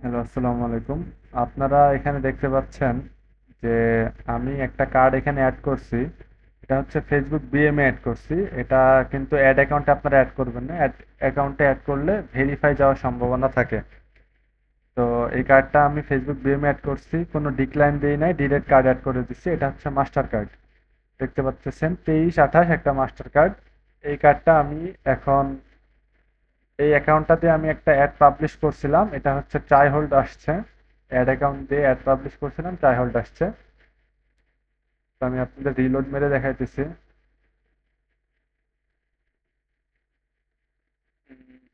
Hello, আসসালামু আলাইকুম। আপনারা এখানে দেখতে পাচ্ছেন যে আমি একটা কার্ড এখানে অ্যাড করছি। এটা হচ্ছে ফেসবুক বিএম এ অ্যাড করছি। এটা কিন্তু অ্যাড অ্যাকাউন্টে আপনারা অ্যাড করবেন না। অ্যাড অ্যাকাউন্টে অ্যাড করলে ভেরিফাই যাওয়ার সম্ভাবনা থাকে। তো এই কার্ডটা আমি ফেসবুক বিএম এ অ্যাড করছি, কোনো ডিক্লাইন দিই নাই, ডিরেক্ট কার্ড অ্যাড করে দিচ্ছি। এটা হচ্ছে মাস্টার কার্ড। দেখতে পাচ্ছেন 2328 একটা মাস্টার কার্ড। এই কার্ডটা আমি এখন এই অ্যাকাউন্টটাতে আমি একটা অ্যাড পাবলিশ করছিলাম, এটা হচ্ছে ট্রাই হোল্ড আসছে। অ্যাড অ্যাকাউন্ট দিয়ে অ্যাড পাবলিশ করছিলাম, ট্রাই হোল্ড আসছে। তো আমি আপনাদের রিলোড মেরে দেখাইতেছি।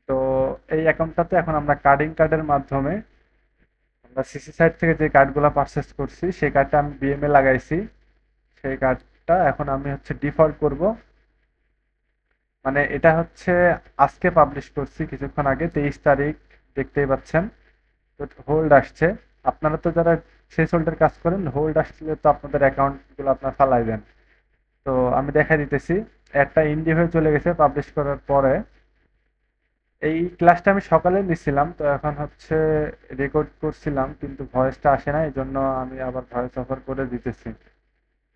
তো এই অ্যাকাউন্টটাতে এখন আমরা কার্ডিং কার্ডের মাধ্যমে আমরা সিসি সাইট থেকে যে কার্ডগুলো পারচেস করছি সেই কার্ডটা আমি বিএমএ লাগাইছি। সেই কার্ডটা এখন আমি হচ্ছে ডিফল্ট করব। মানে এটা হচ্ছে আজকে পাবলিশ করছি, কিছুক্ষণ আগে 23 তারিখ। দেখতেই পাচ্ছেন তো হোল্ড আসছে। আপনারা তো যারা শেষ হোল্ডের কাজ করেন, হোল্ড আসলে তো আপনাদের অ্যাকাউন্টগুলো আপনার ফালাই দেন। তো আমি দেখা দিতেছি একটা ইন্ডি হয়ে চলে গেছে পাবলিশ করার পরে। এই ক্লাসটা আমি সকালে নিছিলাম, তো এখন হচ্ছে রেকর্ড করছিলাম কিন্তু ভয়েসটা আসে না, এই জন্য আমি আবার ভয়েস ওভার করে দিতেছি।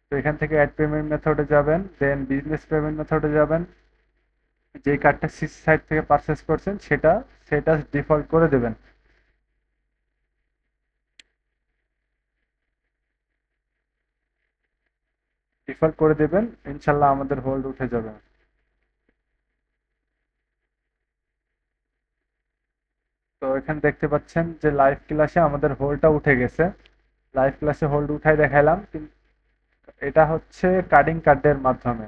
তো এখান থেকে অ্যাড পেমেন্ট মেথডে যাবেন, দেন বিজনেস পেমেন্ট মেথডে যাবেন। যে কার্ডটা সিসি সাইট থেকে পারচেস করছেন সেটা সেটা ডিফল্ট করে দেবেন। ডিফল্ট করে দেবেন, ইনশাল্লাহ আমাদের হোল্ড উঠে যাবে। তো এখানে দেখতে পাচ্ছেন যে লাইভ ক্লাসে আমাদের হোল্ডটা উঠে গেছে। লাইভ ক্লাসে হোল্ড উঠাই দেখাইলাম, কিন্তু এটা হচ্ছে কার্ডিং কার্ডের মাধ্যমে।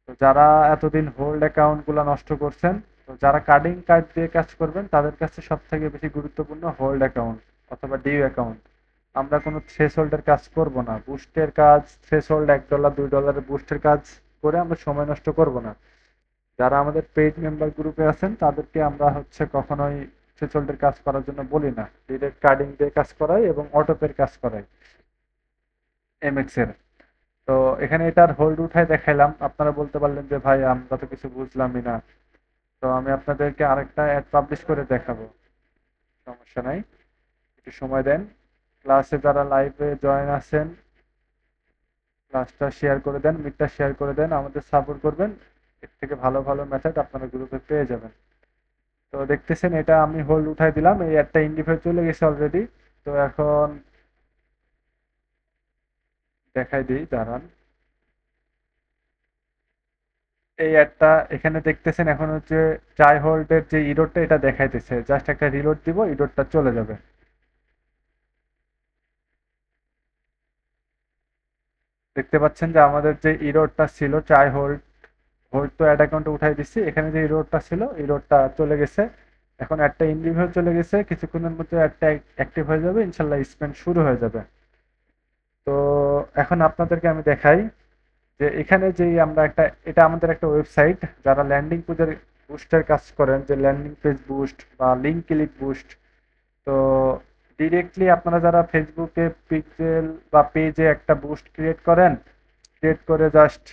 তো যারা এতদিন হোল্ড অ্যাকাউন্টগুলো নষ্ট করছেন, তো যারা কার্ডিং কার্ড দিয়ে কাজ করবেন তাদের কাছে সব থেকে বেশি গুরুত্বপূর্ণ হোল্ড অ্যাকাউন্ট অথবা ডিউ অ্যাকাউন্ট। আমরা কোনো থ্রেশহোল্ডের কাজ করব না, বুস্টের কাজ, থ্রেশহোল্ড $1 $2 বুস্টের কাজ করে আমরা সময় নষ্ট করব না। যারা আমাদের পেইড মেম্বার গ্রুপে আছেন তাদেরকে আমরা হচ্ছে কখনোই থ্রেশহোল্ডের কাজ করার জন্য বলি না, ডিরেক্ট কার্ডিং দিয়ে কাজ করাই এবং অটোপের কাজ করাই এমএক্স এর। তো এখানে এটার হোল্ড উঠায় দেখাইলাম, আপনারা বলতে পারলেন যে ভাই আমরা তো কিছু বুঝলামই না। তো আমি আপনাদেরকে আরেকটা অ্যাড পাবলিশ করে দেখাবো, সমস্যা নাই, একটু সময় দেন। ক্লাসে যারা লাইভে জয়েন আছেন, ক্লাসটা শেয়ার করে দেন, মিটটা শেয়ার করে দেন, আমাদের সাপোর্ট করবেন। এর থেকে ভালো ভালো মেথড আপনারা গ্রুপে পেয়ে যাবেন। তো দেখতেছেন এটা আমি হোল্ড উঠাই দিলাম, এই একটা ইন্ডিফাই চলে গেছে অলরেডি। তো এখন দেখাই দিই, দাঁড়ান। এই অ্যাডটা এখানে দেখতেছেন এখন হচ্ছে ট্রাই হোল্ডের যে ইরোডটা এটা দেখাইতেছে, জাস্ট একটা রিলোড দিব, ইরোডটা চলে যাবে। দেখতে পাচ্ছেন যে আমাদের যে ইরোডটা ছিল ট্রাই হোল্ড, হোল্ড তো অ্যাড অ্যাকাউন্টে উঠাই দিচ্ছি, এখানে যে ইরোডটা ছিল ইরোডটা চলে গেছে। এখন একটা ইন্ডিভিউ চলে গেছে, কিছুক্ষণের মধ্যে একটা অ্যাক্টিভ হয়ে যাবে, ইনশাল্লাহ স্পেন্ড শুরু হয়ে যাবে। তো এখন আপনাদেরকে আমি দেখাই যে এখানে যে আমরা একটা, এটা আমাদের একটা ওয়েবসাইট। যারা ল্যান্ডিং পেজের বুস্টের কাজ করেন, যে ল্যান্ডিং পেজ বুস্ট বা লিঙ্ক ক্লিক বুস্ট, তো ডিরেক্টলি আপনারা যারা ফেসবুকে পিক্সেল বা পেজে একটা বুস্ট ক্রিয়েট করেন, ক্রিয়েট করে জাস্ট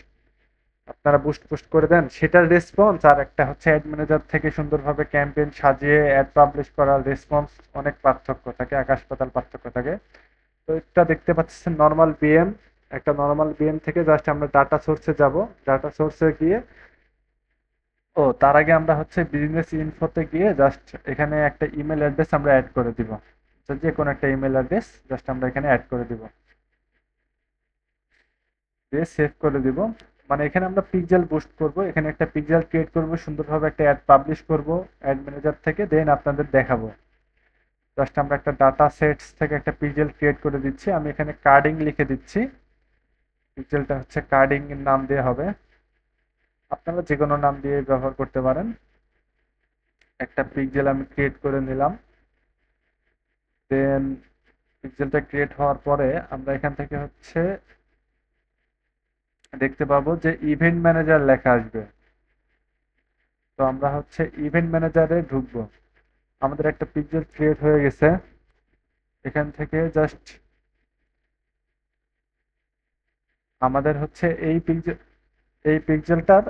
আপনারা বুস্ট পোস্ট করে দেন, সেটার রেসপন্স আর একটা হচ্ছে অ্যাড ম্যানেজার থেকে সুন্দরভাবে ক্যাম্পেইন সাজিয়ে অ্যাড পাবলিশ করার রেসপন্স অনেক পার্থক্য থাকে, আকাশ পাতাল পার্থক্য থাকে। তো এটা দেখতে পাচ্ছেন নর্মাল বিএম। একটা নর্মাল বিএম থেকে জাস্ট আমরা ডাটা সোর্সে যাব। ডাটা সোর্সে গিয়ে, ও তার আগে আমরা হচ্ছে বিজনেস ইনফোতে গিয়ে জাস্ট এখানে একটা ইমেল অ্যাড্রেস আমরা অ্যাড করে দিব। তো যে কোনো একটা ইমেল অ্যাড্রেস জাস্ট আমরা এখানে অ্যাড করে দিব, দিয়ে সেভ করে দিব। মানে এখানে আমরা পিক্সেল বুস্ট করব, এখানে একটা পিক্সেল ক্রিয়েট করব, সুন্দরভাবে একটা অ্যাড পাবলিশ করব অ্যাড ম্যানেজার থেকে, দেন আপনাদের দেখাবো। জাস্ট আমরা একটা ডাটা সেটস থেকে একটা পিক্সেল ক্রিয়েট করে দিচ্ছি, আমি এখানে কার্ডিং লিখে দিচ্ছি। পিক্সেলটা হচ্ছে কার্ডিং এর নাম দিয়ে হবে, আপনারা যে কোনো নাম দিয়ে ব্যবহার করতে পারেন। একটা পিক্সেল আমি ক্রিয়েট করে নিলাম। দেন পিক্সেলটা ক্রিয়েট হওয়ার পরে আমরা এখান থেকে হচ্ছে দেখতে পাবো যে ইভেন্ট ম্যানেজার লেখা আসবে। তো আমরা হচ্ছে ইভেন্ট ম্যানেজারে ঢুকবো। আমাদের একটা পিক্সেল ক্রিয়েট হয়ে গেছে, এখান থেকে জাস্ট আমাদের হচ্ছে এই পিক্সেলটার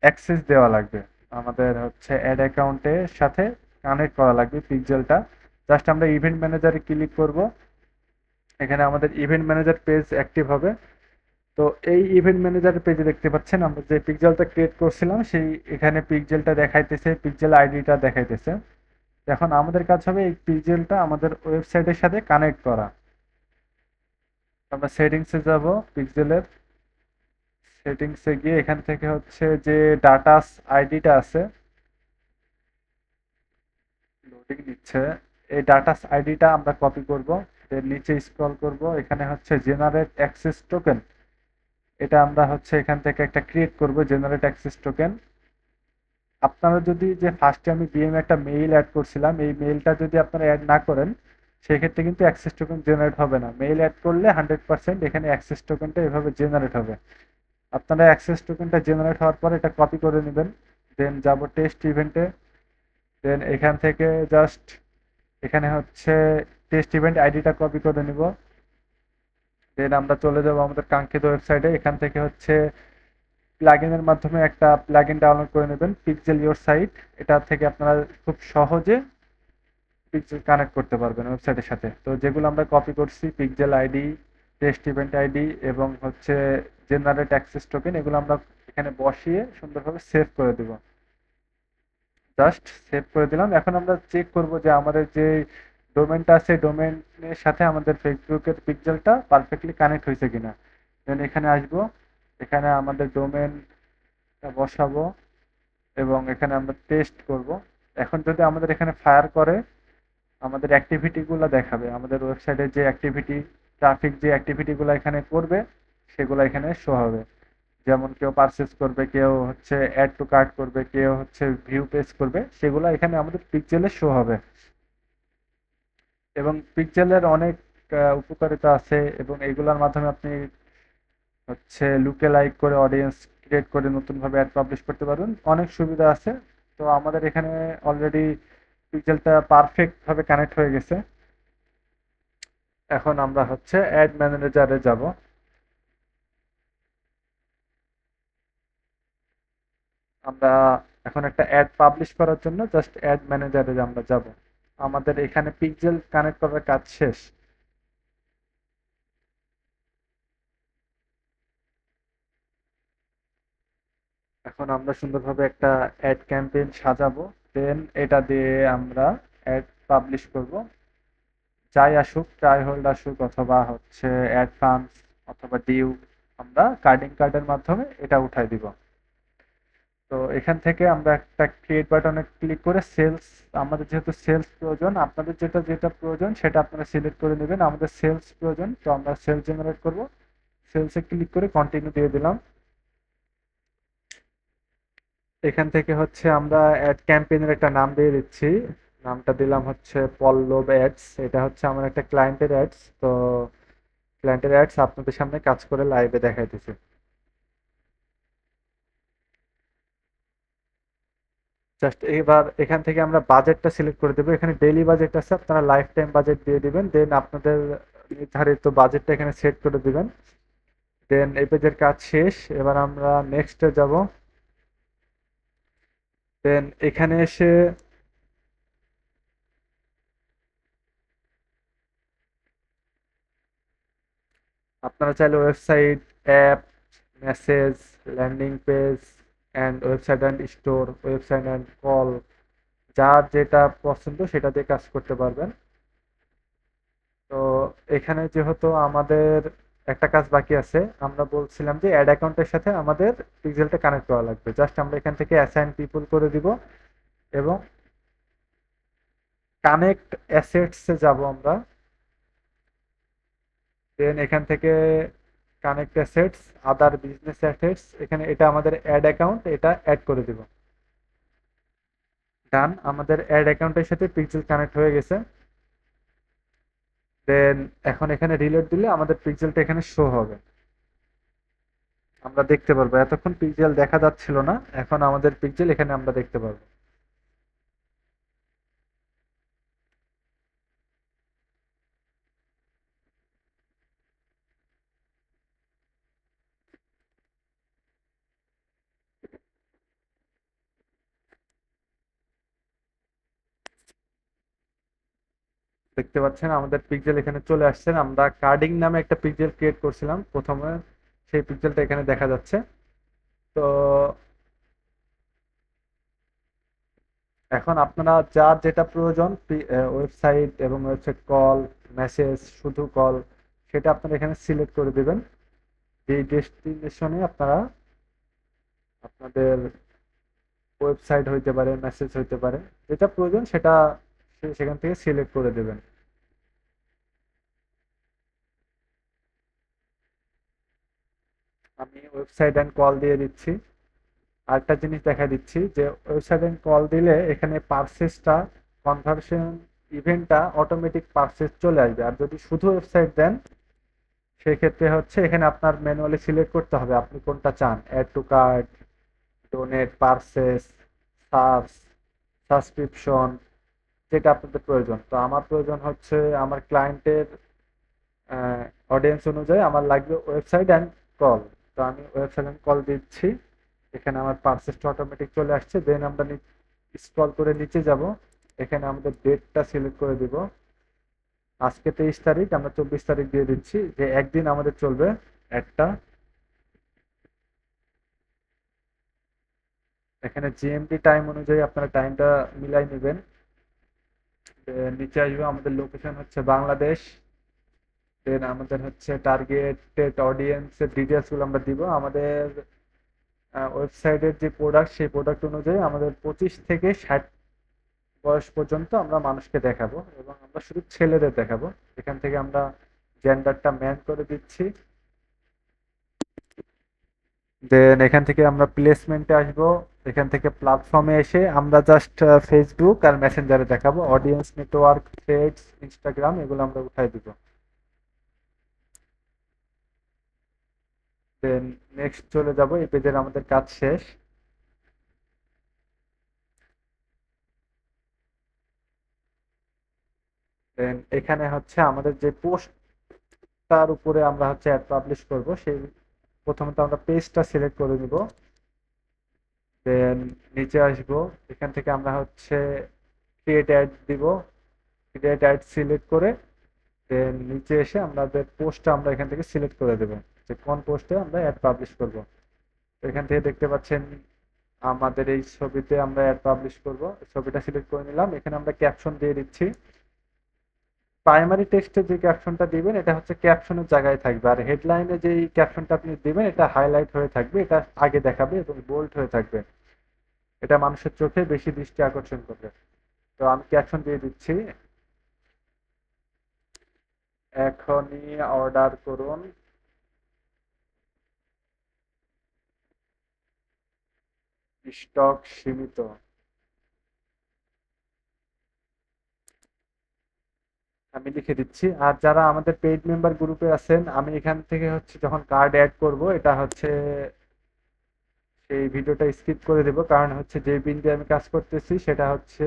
অ্যাক্সেস দেওয়া লাগবে। আমাদের হচ্ছে অ্যাড অ্যাকাউন্টের সাথে কানেক্ট করা লাগবে পিক্সেলটা। জাস্ট আমরা ইভেন্ট ম্যানেজারে ক্লিক করব। এখানে আমাদের ইভেন্ট ম্যানেজার পেজ অ্যাক্টিভ হবে। তো এই ইভেন্ট ম্যানেজার পেজে দেখতে পাচ্ছেন আমরা যে পিক্সেলটা ক্রিয়েট করছিলাম সেই এখানে পিক্সেলটা দেখাইতেছে, পিক্সেল আইডিটা দেখাইতেছে। এখন আমাদের কাজ হবে এই পিক্সেলটা আমাদের ওয়েবসাইটের সাথে কানেক্ট করা। আমরা সেটিংসে যাব, পিক্সেলের সেটিংসে গিয়ে এখান থেকে হচ্ছে যে ডাটাস আইডিটা আছে, লোডিং নিচ্ছে, এই ডাটাস আইডিটা আমরা কপি করব। এর নিচে স্ক্রল করব, এখানে হচ্ছে জেনারেট অ্যাক্সেস টোকেন, এটা আমরা হচ্ছে এখান থেকে একটা ক্রিয়েট করব জেনারেট অ্যাক্সেস টোকেন। আপনারা যদি যে ফার্স্টে আমি বিএম একটা মেইল অ্যাড করছিলাম, এই মেইলটা যদি আপনারা অ্যাড না করেন সেক্ষেত্রে কিন্তু অ্যাক্সেস টোকেন জেনারেট হবে না। মেইল অ্যাড করলে 100% এখানে অ্যাক্সেস টোকেনটা এভাবে জেনারেট হবে। আপনারা অ্যাক্সেস টোকেনটা জেনারেট হওয়ার পর এটা কপি করে নেবেন। দেন যাব টেস্ট ইভেন্টে। দেন এখান থেকে জাস্ট এখানে হচ্ছে টেস্ট ইভেন্ট আইডিটা কপি করে নিব। দেন আমরা চলে যাব আমাদের কাঙ্ক্ষিত ওয়েবসাইটে। এখান থেকে হচ্ছে প্লাগইনের মাধ্যমে একটা প্লাগইন ডাউনলোড করে নেবেন, পিক্সেল ইওর সাইট। এটা থেকে আপনারা খুব সহজে পিক্সেল কানেক্ট করতে পারবেন ওয়েবসাইটের সাথে। তো যেগুলো আমরা কপি করছি, pixel ID, test event ID এবং হচ্ছে জেনারেট অ্যাক্সেস টোকেন, এগুলো আমরা এখানে বসিয়ে সুন্দরভাবে সেভ করে দেব। জাস্ট সেভ করে দিলাম। এখন আমরা চেক করব যে আমাদের যে ডোমেনটা আছে ডোমেনের সাথে আমাদের ফেসবুকের পিক্সেলটা পারফেক্টলি কানেক্ট হয়েছে কিনা। দেন এখানে আসব, এখানে আমাদের ডোমেনটা বসাবো এবং এখানে আমরা টেস্ট করব। এখন যদি আমাদের এখানে ফায়ার করে আমাদের অ্যাক্টিভিটিগুলো দেখাবে, আমাদের ওয়েবসাইটের যে অ্যাক্টিভিটি, ট্রাফিক যে অ্যাক্টিভিটিগুলো এখানে করবে সেগুলো এখানে শো হবে। যেমন কেউ পারচেজ করবে, কেউ হচ্ছে অ্যাড টু কার্ট করবে, কেউ হচ্ছে ভিউ পেজ করবে, সেগুলো এখানে আমাদের পিক্সেলে শো হবে। এবং পিক্সেলের অনেক উপকারিতা আছে এবং এগুলোর মাধ্যমে আপনি হচ্ছে লুকে লাইক করে অডিয়েন্স ক্রিয়েট করে নতুনভাবে অ্যাড পাবলিশ করতে পারবেন, অনেক সুবিধা আছে। তো আমাদের এখানে অলরেডি পিক্সেলটা পারফেক্ট ভাবে কানেক্ট হয়ে গেছে। এখন আমরা হচ্ছে অ্যাড ম্যানেজারে যাব। আমরা এখন একটা অ্যাড পাবলিশ করার জন্য জাস্ট অ্যাড ম্যানেজারে আমরা যাব। আমাদের এখানে পিক্সেল কানেক্ট করার কাজ শেষ। এখন আমরা সুন্দরভাবে একটা অ্যাড ক্যাম্পেইন সাজাবো। দেন এটা দিয়ে আমরা অ্যাড পাবলিশ করব। যাই আসুক, ট্রাই হোল্ড আসুক অথবা হচ্ছে অ্যাডভান্স অথবা ডিউ, আমরা কার্ডিং কার্ডের মাধ্যমে এটা উঠাই দিব। তো এখান থেকে আমরা একটা ক্রিয়েট বাটনে ক্লিক করে সেলস, আমাদের যেহেতু সেলস প্রয়োজন, আপনাদের যেটা যেটা প্রয়োজন সেটা আপনারা সিলেক্ট করে নেবেন। আমাদের সেলস প্রয়োজন, তো আমরা সেলস জেনারেট করব। সেলসে ক্লিক করে কন্টিনিউ দিয়ে দিলাম। এখান থেকে হচ্ছে আমরা অ্যাড ক্যাম্পেইনের একটা নাম দিয়ে দিচ্ছি। নামটা দিলাম হচ্ছে পল্লব অ্যাডস। এটা হচ্ছে আমার একটা ক্লায়েন্টের অ্যাডস। তো ক্লায়েন্টের অ্যাডস আপনাদের সামনে কাজ করে লাইভে দেখাইতেছি। জাস্ট এবার এখান থেকে আমরা বাজেটটা সিলেক্ট করে দেবো। এখানে ডেইলি বাজেট আছে, আপনারা লাইফ টাইম বাজেট দিয়ে দিবেন। দেন আপনাদের নির্ধারিত বাজেটটা এখানে সেট করে দিবেন। দেন এই পেজের কাজ শেষ। এবার আমরা নেক্সটে যাব। দেন এখানে এসে আপনারা চাইলে website, app, message, landing page and website and store, website and call, যার যেটা পছন্দ সেটা দিয়ে কাজ করতে পারবেন। তো এখানে যেহেতু আমাদের একটা কাজ বাকি আছে, আমরা বলছিলাম যে অ্যাড অ্যাকাউন্টের সাথে আমাদের পিক্সেলটা কানেক্ট করা লাগবে। জাস্ট আমরা এখান থেকে অ্যাসাইন পিপল করে দিব এবং কানেক্ট অ্যাসেটসে যাব আমরা। দেন এখান থেকে connect assets, other business assets, এখানে এটা আমাদের অ্যাড অ্যাকাউন্ট, এটা অ্যাড করে দিব। ডান, আমাদের অ্যাড অ্যাকাউন্টের সাথে পিক্সেল কানেক্ট হয়ে গেছে। দেন এখন এখানে রিলোড দিলে আমাদের পিক্সেলটা এখানে শো হবে, আমরা দেখতে পারবো। এতক্ষণ পিক্সেল দেখা যাচ্ছিল না, এখন আমাদের পিক্সেল এখানে আমরা দেখতে পারবো। দেখতে পাচ্ছেন আমাদের পিক্সেল এখানে চলে আসছেন। আমরা কার্ডিং নামে একটা পিক্সেল ক্রিয়েট করছিলাম প্রথমে, সেই পিক্সেলটা এখানে দেখা যাচ্ছে। তো এখন আপনারা যার যেটা প্রয়োজন, ওয়েবসাইট এবং ওয়েবসাইট কল, মেসেজ, শুধু কল, সেটা আপনারা এখানে সিলেক্ট করে দিবেন। যেই ডেস্টিনেশনে আপনারা আপনাদের ওয়েবসাইট হইতে পারে, মেসেজ হইতে পারে, যেটা প্রয়োজন সেটা সেখান থেকে সিলেক্ট করে দেবেন। আমি ওয়েবসাইট অ্যান্ড কল দিয়ে দিচ্ছি। আরেকটা জিনিস দেখা দিচ্ছি যে ওয়েবসাইট অ্যান্ড কল দিলে এখানে পারচেসটা, কনভার্সন ইভেন্টটা অটোমেটিক পারচেস চলে আসবে। আর যদি শুধু ওয়েবসাইট দেন সেক্ষেত্রে হচ্ছে এখানে আপনার ম্যানুয়ালি সিলেক্ট করতে হবে আপনি কোনটা চান, add to cart, donate, purchase, search, subscription, যেটা আপনাদের প্রয়োজন। তো আমার প্রয়োজন হচ্ছে আমার ক্লায়েন্টের অডিয়েন্স অনুযায়ী আমার লাগবে ওয়েবসাইট অ্যান্ড কল। তো আমি ওয়েবসাইট অ্যান্ড কল দিচ্ছি। এখানে আমার পারচেসটা অটোমেটিক চলে আসছে। দেন আমরা স্ক্রল করে নিচে যাব। এখানে আমাদের ডেটটা সিলেক্ট করে দিব। আজকে 23 তারিখ, আমরা 24 তারিখ দিয়ে দিচ্ছি, যে একদিন আমাদের চলবে একটা। এখানে জিএমটি টাইম অনুযায়ী আপনারা টাইমটা মিলাই নেবেন। নিচে আসবে, আমাদের লোকেশন হচ্ছে বাংলাদেশ। দেন আমাদের হচ্ছে টার্গেটেড অডিয়েন্সের ডিটেলসগুলো আমরা দিব। আমাদের ওয়েবসাইটের যে প্রোডাক্ট, সেই প্রোডাক্ট অনুযায়ী আমাদের 25 থেকে 60 বয়স পর্যন্ত আমরা মানুষকে দেখাবো, এবং আমরা শুধু ছেলেদের দেখাবো। এখান থেকে আমরা জেন্ডারটা ম্যান করে দিচ্ছি। দেন এখান থেকে আমরা প্লেসমেন্টে আসবো। এখান থেকে প্ল্যাটফর্মে এসে আমরা জাস্ট ফেসবুক আর মেসেঞ্জারে দেখাবো। অডিয়েন্স নেটওয়ার্ক, থ্রেডস, ইনস্টাগ্রাম, এগুলো আমরা উঠাই দিব। দেন নেক্সট চলে যাব। এই পেজের আমাদের কাজ শেষ। দেন এখানে হচ্ছে আমাদের যে পোস্টটার উপরে আমরা হচ্ছে অ্যাড পাবলিশ করব, সেই প্রথমত আমরা পেজটা সিলেক্ট করে নিব। দেন নিচে আসব। এখান থেকে আমরা হচ্ছে ক্রিয়েট অ্যাড দিব। ক্রিয়েট অ্যাড সিলেক্ট করে দেন নিচে এসে আমাদের পোস্টটা আমরা এখান থেকে সিলেক্ট করে দেব, যে কোন পোস্টে আমরা অ্যাড পাবলিশ করব। তো এখান থেকে দেখতে পাচ্ছেন আমাদের এই ছবিতে আমরা অ্যাড পাবলিশ করব। ছবিটা সিলেক্ট করে নিলাম। এখানে আমরা ক্যাপশন দিয়ে দিচ্ছি। প্রাইমারি টেক্সটে যে ক্যাপশনটা দিবেন এটা হচ্ছে ক্যাপশনের জায়গায় থাকবে, আর হেডলাইনে যেই ক্যাপশনটা আপনি দিবেন এটা হাইলাইট হয়ে থাকবে, এটা আগে দেখাবে এবং বোল্ড হয়ে থাকবে। এটা মানুষের চোখে বেশি দৃষ্টি আকর্ষণ করবে। তো আমি ক্যাপশন দিয়ে দিচ্ছি, এখনই অর্ডার করুন, স্টক সীমিত। আমি লিখে দিচ্ছি। আর যারা আমাদের পেইড মেম্বার গ্রুপে আছেন, আমি এখান থেকে হচ্ছে যখন কার্ড অ্যাড করব, এটা হচ্ছে সেই ভিডিওটা স্কিপ করে দেব, কারণ হচ্ছে যে বিন দিয়ে আমি কাজ করতেছি সেটা হচ্ছে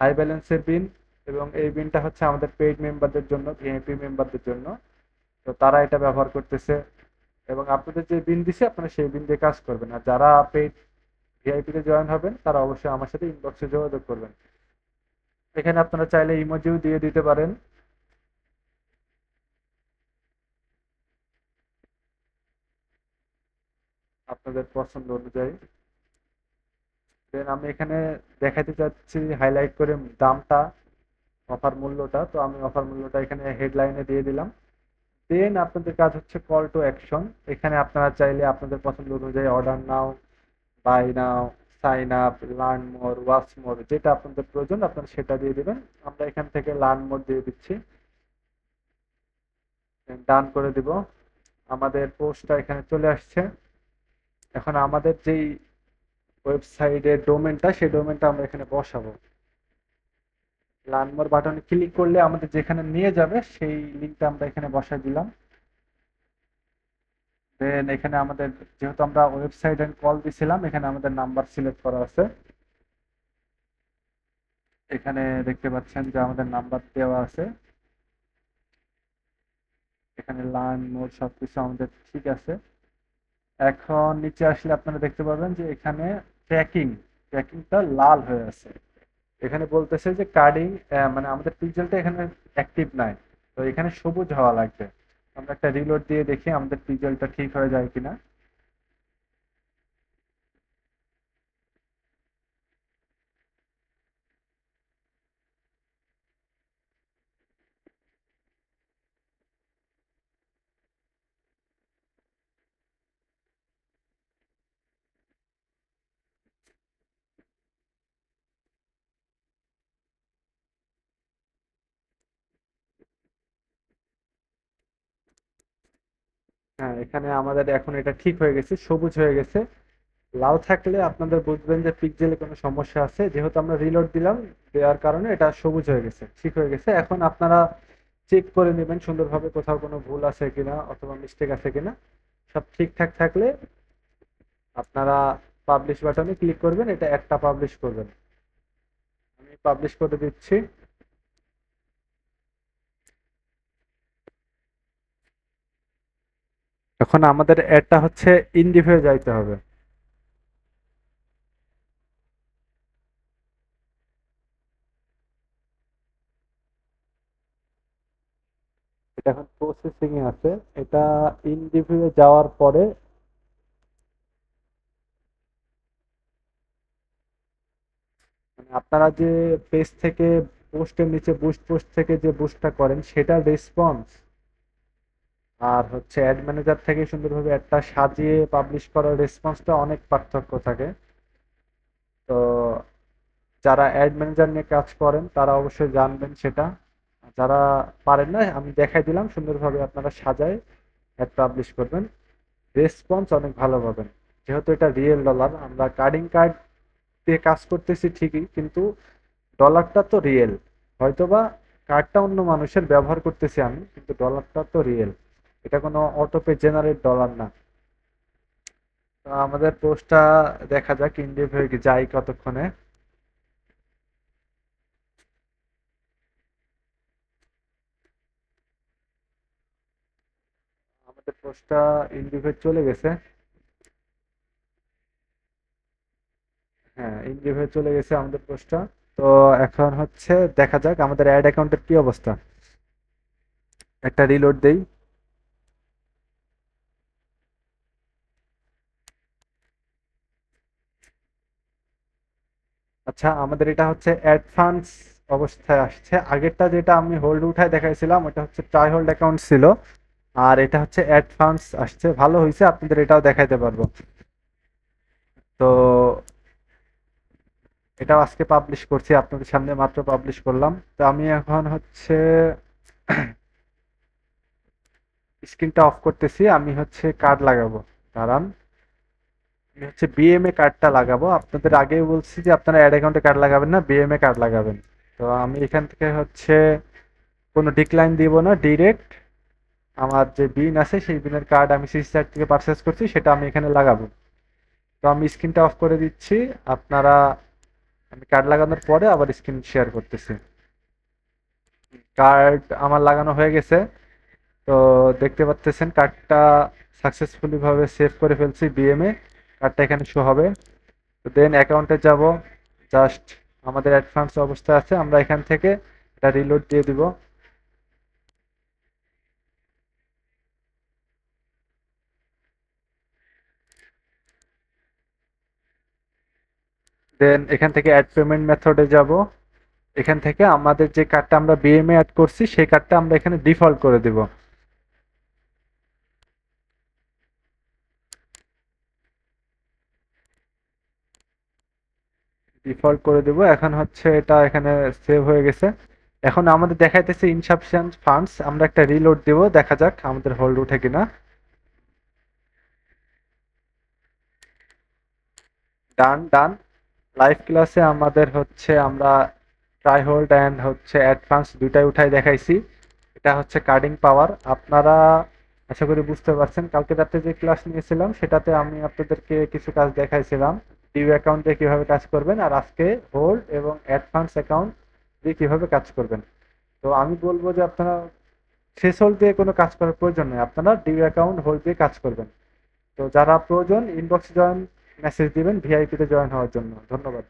হাই ব্যালেন্সের বিন, এবং এই বিনটা হচ্ছে আমাদের পেইড মেম্বারদের জন্য, ভিআইপি মেম্বারদের জন্য। তো তারা এটা ব্যবহার করতেছে, এবং আপনাদের যে বিন দিছে আপনারা সেই বিন দিয়ে কাজ করবেন। আর যারা পেইড ভিআইপিতে জয়েন হবেন তারা অবশ্যই আমার সাথে ইনবক্সে যোগাযোগ করবেন। এখানে আপনারা চাইলে ইমোজিও দিয়ে দিতে পারেন আপনাদের পছন্দ অনুযায়ী। দেন আমি এখানে দেখাতে চাচ্ছি হাইলাইট করে দামটা, অফার মূল্যটা। তো আমি অফার মূল্যটা এখানে হেডলাইনে দিয়ে দিলাম। দেন আপনাদের কাজ হচ্ছে কল টু অ্যাকশন। এখানে আপনারা চাইলে আপনাদের পছন্দ অনুযায়ী order now, buy now, sign up, learn more, watch more, যেটা আপনাদের প্রয়োজন আপনারা সেটা দিয়ে দিবেন। আমরা এখান থেকে লার্ন মোর দিয়ে দিচ্ছি, ডান করে দিব। আমাদের পোস্টটা এখানে চলে আসছে। এখন আমাদের যেই ওয়েবসাইটের ডোমেনটা, সেই ডোমেনটা আমরা এখানে বসাবো। লার্ন মোর বাটনে ক্লিক করলে আমাদের যেখানে নিয়ে যাবে সেই লিঙ্কটা আমরা এখানে বসাই দিলাম। দেন এখানে আমাদের, যেহেতু আমরা ওয়েবসাইট এন্ড কল দিছিলাম, এখানে আমাদের নাম্বার সিলেক্ট করা আছে। এখানে দেখতে পাচ্ছেন যে আমাদের নাম্বার দেওয়া আছে। এখানে লার্ন মোর সবকিছু আমাদের ঠিক আছে। এখন নিচে আসলে আপনারা দেখতে পাবেন যে এখানে ট্র্যাকিংটা লাল হয়ে আছে। এখানে বলতেছে যে কার্ডিং, মানে আমাদের পিক্সেলটা এখানে অ্যাক্টিভ নাই, তো এখানে সবুজ হওয়া লাগবে। আমরা একটা রিলোড দিয়ে দেখি আমাদের পিক্সেলটা ঠিক হয়ে যায় কিনা। হ্যাঁ, এখানে আমাদের এখন এটা ঠিক হয়ে গেছে, সবুজ হয়ে গেছে। লাল থাকলে আপনাদের বুঝবেন যে পিক্সেলে কোনো সমস্যা আছে, যেহেতু আমরা রিলোড দিলাম, দেওয়ার কারণে এটা সবুজ হয়ে গেছে, ঠিক হয়ে গেছে। এখন আপনারা চেক করে নেবেন সুন্দরভাবে কোথাও কোনো ভুল আছে কিনা অথবা মিস্টেক আছে কিনা। সব ঠিকঠাক থাকলে আপনারা পাবলিশ বাটনে ক্লিক করবেন, এটা একটা পাবলিশ করবেন। আমি পাবলিশ করে দিচ্ছি। এখন আমাদের অ্যাডটা হচ্ছে ইনডিফে যাইতে হবে। এটা এখন প্রসেসিং এ আছে। এটা ইনডিফে যাওয়ার পরে মানে আপনারা যে পেজ থেকে পোস্টের নিচে বুস্ট পোস্ট থেকে যে বুস্টটা করেন সেটার রেসপন্স আর হচ্ছে অ্যাড ম্যানেজার থেকে সুন্দরভাবে একটা সাজিয়ে পাবলিশ করার রেসপন্সটা অনেক পার্থক্য থাকে। তো যারা অ্যাড ম্যানেজার নিয়ে কাজ করেন তারা অবশ্যই জানবেন সেটা। যারা পারেন না, আমি দেখাই দিলাম সুন্দরভাবে আপনারা সাজায় অ্যাড পাবলিশ করবেন, রেসপন্স অনেক ভালো পাবেন। যেহেতু এটা রিয়েল ডলার, আমরা কার্ডিং কার্ড দিয়ে কাজ করতেছি ঠিকই, কিন্তু ডলারটা তো রিয়েল। হয়তোবা কার্ডটা অন্য মানুষের ব্যবহার করতেছি আমি, কিন্তু ডলারটা তো রিয়েল। এটা কোনো অটোপে জেনারেট ডলার না। তো আমাদের পোস্টটা দেখা যাক ইন্ডিভ হয়ে যায় কতক্ষণে। আমাদের পোস্টটা ইন্ডিভ হয়ে চলে গেছে। হ্যাঁ, ইন্ডিভ হয়ে চলে গেছে আমাদের পোস্টটা। তো এখন হচ্ছে দেখা যাক আমাদের অ্যাড অ্যাকাউন্টের কি অবস্থা। একটা রিলোড দেই। আচ্ছা, আমাদের এটা হচ্ছে অ্যাডভান্স অবস্থায় আসছে। আগেরটা যেটা আমি হোল্ড উঠায় দেখাইছিলাম ওটা হচ্ছে ট্রাই হোল্ড অ্যাকাউন্ট ছিল, আর এটা হচ্ছে অ্যাডভান্স আসছে। ভালো হয়েছে, আপনাদের এটাও দেখাইতে পারবো। তো এটাও আজকে পাবলিশ করছি, আপনাদের সামনে মাত্র পাবলিশ করলাম। তো আমি এখন হচ্ছে স্ক্রিনটা অফ করতেছি, আমি হচ্ছে কার্ড লাগাবো। দাঁড়ান, আমি হচ্ছে বিএমএ কার্ডটা লাগাবো। আপনাদের আগেই বলছি যে আপনারা অ্যাড অ্যাকাউন্টে কার্ড লাগাবেন না, বিএমএ কার্ড লাগাবেন। তো আমি এখান থেকে হচ্ছে কোনো ডিক্লাইন দিব না, ডিরেক্ট আমার যে বিন আছে সেই বিনের কার্ড আমি সিসি সাইট থেকে পারচেস করছি সেটা আমি এখানে লাগাবো। তো আমি স্ক্রিনটা অফ করে দিচ্ছি। আপনারা, আমি কার্ড লাগানোর পরে আবার স্ক্রিন শেয়ার করতেছি। কার্ড আমার লাগানো হয়ে গেছে। তো দেখতে পাচ্ছেন কার্ডটা সাকসেসফুলি ভাবে সেভ করে ফেলছি বিএমএ। কার্ডটা এখানে শো হবে। তো দেন অ্যাকাউন্টে যাব। জাস্ট আমাদের অ্যাডভান্স অবস্থায় আছে, আমরা এখান থেকে এটা রিলোড দিয়ে দিব। দেন এখান থেকে অ্যাড পেমেন্ট মেথডে যাব। এখান থেকে আমাদের যে কার্ডটা আমরা বিএমএ অ্যাড করছি সেই কার্ডটা আমরা এখানে ডিফল্ট করে দিব। ডিফল্ট করে দিব। এখন হচ্ছে এটা এখানে সেভ হয়ে গেছে। এখন আমাদের দেখাইতেছে ইনসাফিসিয়েন্ট ফান্ডস, আমরা একটা রিলোড দিব, দেখা যাক আমাদের হোল্ড উঠে কিনা। ডান ডান। লাইভ ক্লাসে আমাদের হচ্ছে আমরা ট্রাই হোল্ড অ্যান্ড হচ্ছে অ্যাডভান্স দুইটাই উঠাই দেখাইছি। এটা হচ্ছে কার্ডিং পাওয়ার। আপনারা আশা করি বুঝতে পারছেন, কালকে রাতে যে ক্লাস নিয়েছিলাম সেটাতে আমি আপনাদেরকে কিছু কাজ দেখাইছিলাম, ডিউ অ্যাকাউন্ট দিয়ে কিভাবে কাজ করবেন, আর আজকে হোল্ড এবং অ্যাডভান্স অ্যাকাউন্ট দিয়ে কিভাবে কাজ করবেন। তো আমি বলবো যে আপনারা শেষ হোল্ড দিয়ে কোনো কাজ করার প্রয়োজন নেই, আপনারা ডিউ অ্যাকাউন্ট হোল্ড দিয়ে কাজ করবেন। তো যারা প্রয়োজন ইনবক্সে জয়েন মেসেজ দিবেন ভিআইপিতে জয়েন হওয়ার জন্য। ধন্যবাদ।